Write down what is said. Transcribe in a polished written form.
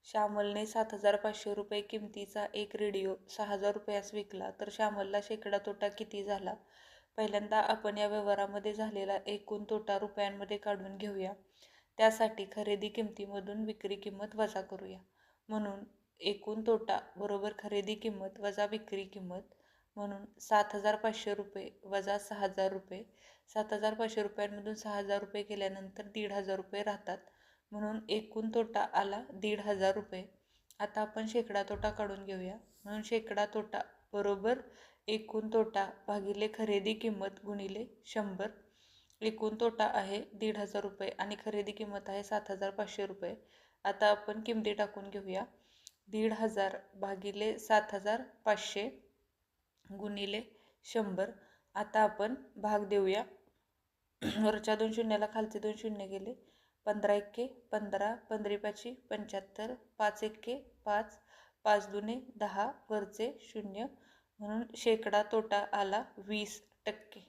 श्यामलने 7,500 रुपये किमतीचा एक रेडिओ 6,000 रुपयास विकला तर श्यामलला शेकडा तोटा किती झाला? पहिल्यांदा आपण या व्यवहारामध्ये झालेला एकूण तोटा रुपयांमध्ये काढून घेऊया. त्यासाठी खरेदी किमतीमधून विक्री किंमत वजा करूया. म्हणून एकूण तोटा बरोबर खरेदी किंमत वजा विक्री किंमत. म्हणून 7,500 रुपये वजा 6,000 रुपये. 7,500 रुपयांमधून 6,000 रुपये गेल्यानंतर 1,500 रुपये राहतात. म्हणून एकूण तोटा आला 1,500 रुपये. आता आपण शेकडा तोटा काढून घेऊया. म्हणून शेकडा तोटा बरोबर एकूण तोटा भागिले खरेदी किंमत गुणिले 100. एकूण तोटा आहे 1,500 रुपये आणि खरेदी किंमत आहे 7,500 रुपये. आता आपण किमती टाकून घेऊया. 1,500 भागिले 7,500 गुणिले 100. आता आपण भाग देऊया. वरच्या 2 शून्याला खालचे 2 शून्य गेले. 15 एक्के 15, 15 पाची 75, 5 एक्के 5, 5 दुने 10, वरचे 0. म्हणून शेकडा तोटा आला 20%.